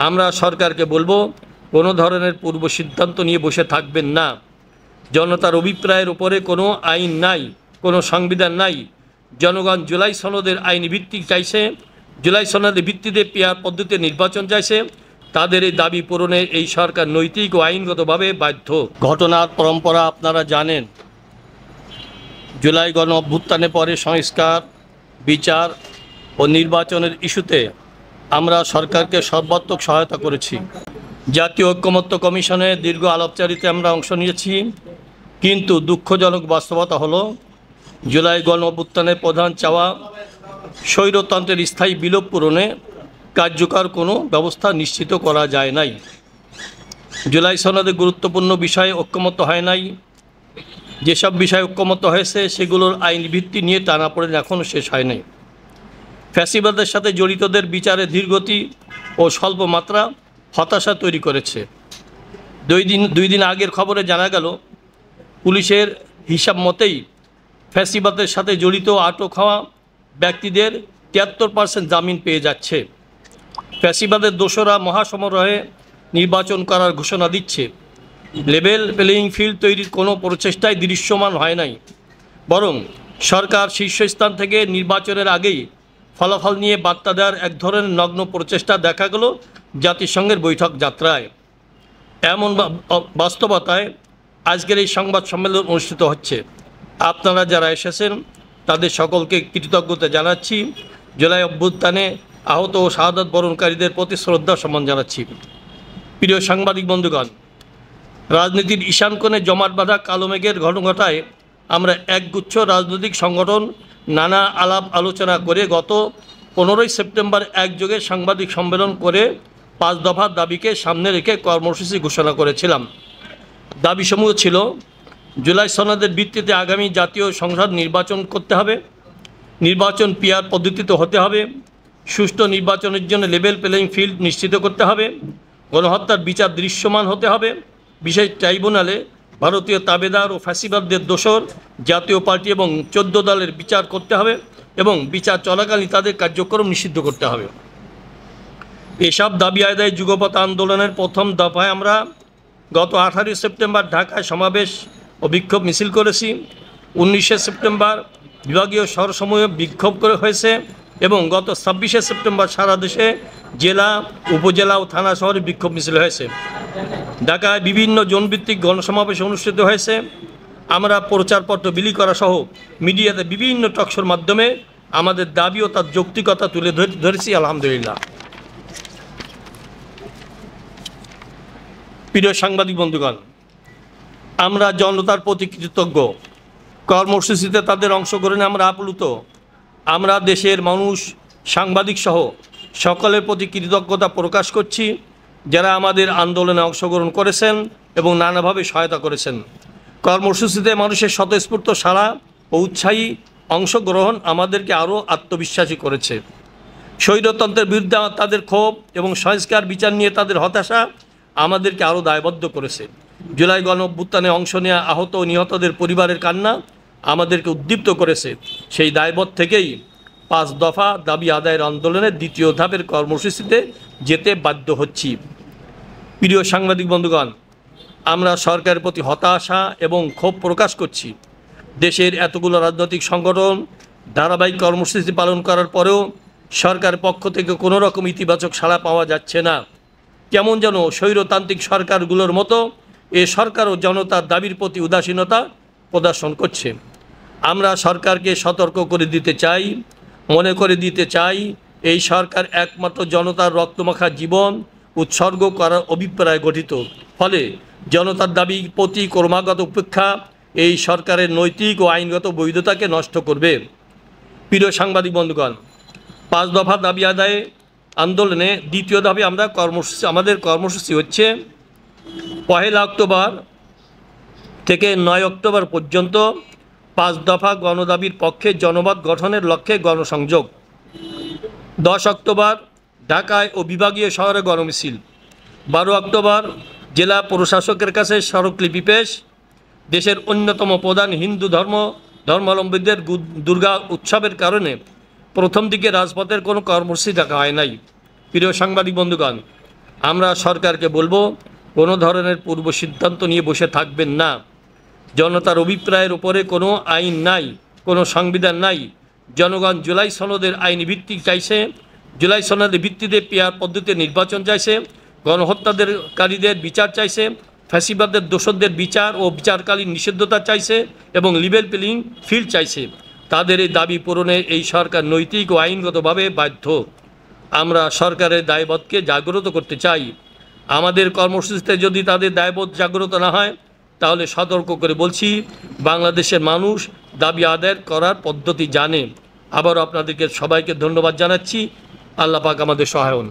আমরা সরকারকে বলবো, কোনো ধরনের পূর্ব সিদ্ধান্ত নিয়ে বসে থাকবেন না। জনতার অভিপ্রায়ের উপরে কোনো আইন নাই, কোনো সংবিধান নাই। জনগণ জুলাই সনদের আইনি ভিত্তি চাইছে, জুলাই সনদের ভিত্তিতে পিআর পদ্ধতিতে নির্বাচন চাইছে। তাদের এই দাবি পূরণে এই সরকার নৈতিক ও আইনগতভাবে বাধ্য। ঘটনার পরম্পরা আপনারা জানেন। জুলাই গণ অভ্যুত্থানের পরে সংস্কার, বিচার ও নির্বাচনের ইস্যুতে আমরা সরকারকে সর্বাত্মক সহায়তা করেছি। জাতীয় ঐক্যমত্য কমিশনে দীর্ঘ আলাপচারিতে আমরা অংশ নিয়েছি, কিন্তু দুঃখজনক বাস্তবতা হলো জুলাই গণ অভ্যুত্থানের প্রধান চাওয়া স্বৈরতন্ত্রের স্থায়ী বিলোপ পূরণে কার্যকর কোনো ব্যবস্থা নিশ্চিত করা যায় নাই। জুলাই সনদে গুরুত্বপূর্ণ বিষয়ে ঐক্যমত্য হয় নাই। যেসব বিষয়ে ঐক্যমত্য হয়েছে সেগুলোর আইন ভিত্তি নিয়ে টানাপোড়েন এখনও শেষ হয় নাই। ফ্যাসিবাদের সাথে জড়িতদের বিচারে ধীরগতি ও স্বল্প মাত্রা হতাশা তৈরি করেছে। দুই দিন আগের খবরে জানা গেল, পুলিশের হিসাব মতেই ফ্যাসিবাদের সাথে জড়িত আটক হওয়া ব্যক্তিদের 73% জামিন পেয়ে যাচ্ছে। ফ্যাসিবাদের দোসরা মহাসমারোহে নির্বাচন করার ঘোষণা দিচ্ছে। লেভেল প্লেয়িং ফিল্ড তৈরির কোনো প্রচেষ্টাই দৃশ্যমান হয় নাই, বরং সরকার শীর্ষস্থান থেকে নির্বাচনের আগেই ফলাফল নিয়ে বার্তা দেওয়ার এক ধরনের নগ্ন প্রচেষ্টা দেখা গেল জাতিসংঘের বৈঠক যাত্রায়। এমন বাস্তবতায় আজকের এই সংবাদ সম্মেলন অনুষ্ঠিত হচ্ছে। আপনারা যারা এসেছেন তাদের সকলকে কৃতজ্ঞতা জানাচ্ছি। জুলাই অভ্যুত্থানে আহত ও শাহাদাত বরণকারীদের প্রতি শ্রদ্ধা সম্মান জানাচ্ছি। প্রিয় সাংবাদিক বন্ধুগণ, রাজনীতির ঈশান কোণে জমাট বাঁধা কালো মেঘের ঘটনায় আমরা একগুচ্ছ রাজনৈতিক সংগঠন নানা আলাপ আলোচনা করে গত 15ই সেপ্টেম্বর একযোগে সাংবাদিক সম্মেলন করে 5 দফা দাবিকে সামনে রেখে কর্মসূচি ঘোষণা করেছিলাম। দাবিসমূহ ছিল: জুলাই সনদের ভিত্তিতে আগামী জাতীয় সংসদ নির্বাচন করতে হবে, নির্বাচন পিআর পদ্ধতিতে হতে হবে, সুষ্ঠু নির্বাচনের জন্য লেভেল প্লেয়িং ফিল্ড নিশ্চিত করতে হবে, গণহত্যার বিচার দৃশ্যমান হতে হবে, বিশেষ ট্রাইব্যুনালে ভারতীয় তাবেদার ও ফ্যাসিবাদদের দোসর জাতীয় পার্টি এবং 14 দলের বিচার করতে হবে এবং বিচার চলাকালীন তাদের কার্যক্রম নিষিদ্ধ করতে হবে। এসব দাবি আদায় যুগপৎ আন্দোলনের প্রথম দফায় আমরা গত 18 সেপ্টেম্বর ঢাকায় সমাবেশ ও বিক্ষোভ মিছিল করেছি। 19 সেপ্টেম্বর বিভাগীয় শহরসমূহে বিক্ষোভ করে হয়েছে এবং গত 26 সেপ্টেম্বর সারা দেশে জেলা, উপজেলা ও থানা শহরে বিক্ষোভ মিছিল হয়েছে। ঢাকায় বিভিন্ন জোনভিত্তিক গণসমাবেশ অনুষ্ঠিত হয়েছে। আমরা প্রচারপত্র বিলি করা সহ মিডিয়াতে বিভিন্ন টকশোর মাধ্যমে আমাদের দাবি ও তার যৌক্তিকতা তুলে ধরেছি। আলহামদুলিল্লাহ। প্রিয় সাংবাদিক বন্ধুগণ, আমরা জনতার প্রতি কৃতজ্ঞ। কর্মসূচিতে তাদের অংশগ্রহণে আমরা আপ্লুত। আমরা দেশের মানুষ, সাংবাদিক সহ সকলের প্রতি কৃতজ্ঞতা প্রকাশ করছি, যারা আমাদের আন্দোলনে অংশগ্রহণ করেছেন এবং নানাভাবে সহায়তা করেছেন। কর্মসূচিতে মানুষের স্বতঃস্ফূর্ত সাড়া ও উৎসাহী অংশগ্রহণ আমাদেরকে আরও আত্মবিশ্বাসী করেছে। স্বৈরতন্ত্রের বিরুদ্ধে তাদের ক্ষোভ এবং সংস্কার বিচার নিয়ে তাদের হতাশা আমাদেরকে আরও দায়বদ্ধ করেছে। জুলাই গণ অভ্যুত্থানে অংশ নেওয়া আহত ও নিহতদের পরিবারের কান্না আমাদেরকে উদ্দীপ্ত করেছে। সেই দায়বোধ থেকেই 5 দফা দাবি আদায়ের আন্দোলনের দ্বিতীয় ধাপের কর্মসূচিতে যেতে বাধ্য হচ্ছি। প্রিয় সাংবাদিক বন্ধুগণ, আমরা সরকারের প্রতি হতাশা এবং ক্ষোভ প্রকাশ করছি। দেশের এতগুলো রাজনৈতিক সংগঠন ধারাবাহিক কর্মসূচি পালন করার পরেও সরকারের পক্ষ থেকে কোনো রকম ইতিবাচক সাড়া পাওয়া যাচ্ছে না। কেমন যেন স্বৈরতান্ত্রিক সরকারগুলোর মতো এ সরকারও জনতার দাবির প্রতি উদাসীনতা প্রদর্শন করছে। আমরা সরকারকে সতর্ক করে দিতে চাই, মনে করে দিতে চাই, এই সরকার একমাত্র জনতার রক্তমাখা জীবন উৎসর্গ করার অভিপ্রায় গঠিত। ফলে জনতার দাবির প্রতি ক্রমাগত উপেক্ষা এই সরকারের নৈতিক ও আইনগত বৈধতাকে নষ্ট করবে। প্রিয় সাংবাদিক বন্ধুগণ, 5 দফা দাবি আদায়ে আন্দোলনে দ্বিতীয় ধাপে আমাদের কর্মসূচি হচ্ছে 1 অক্টোবর থেকে 9 অক্টোবর পর্যন্ত 5 দফা গণদাবির পক্ষে জনমত গঠনের লক্ষ্যে গণসংযোগ। 10 অক্টোবর ঢাকায় ও বিভাগীয় শহরে গণমিছিল। 12 অক্টোবর জেলা প্রশাসকের কাছে স্মারকলিপি পেশ। দেশের অন্যতম প্রধান হিন্দু ধর্মাবলম্বীদের দুর্গা উৎসবের কারণে প্রথম দিকে রাজপথের কোনো কর্মসূচি ডাকা হয় নাই। প্রিয় সাংবাদিক বন্ধুগণ, আমরা সরকারকে বলবো, কোনো ধরনের পূর্ব সিদ্ধান্ত নিয়ে বসে থাকবেন না। জনতার অভিপ্রায়ের উপরে কোনো আইন নাই, কোনো সংবিধান নাই। জনগণ জুলাই সনদের আইনি ভিত্তি চাইছে, জুলাই সনদের ভিত্তিতে পিয়ার পদ্ধতিতে নির্বাচন চাইছে, গণহত্যাকারীদের বিচার চাইছে, ফ্যাসিবাদের দোষরদের বিচার ও বিচারকালীন নিষিদ্ধতা চাইছে এবং লিভেল প্লেইং ফিল্ড চাইছে। তাদের এই দাবি পূরণে এই সরকার নৈতিক ও আইনগতভাবে বাধ্য। আমরা সরকারের দায়বোধকে জাগ্রত করতে চাই। আমাদের কর্মসূচিতে যদি তাদের দায়বোধ জাগ্রত না হয়, তাহলে সতর্ক করে বলছি, বাংলাদেশের মানুষ দাবি আদায় করার পদ্ধতি জানে। আবারও আপনাদেরকে সবাইকে ধন্যবাদ জানাচ্ছি। আল্লাহ পাক আমাদের সহায় হন।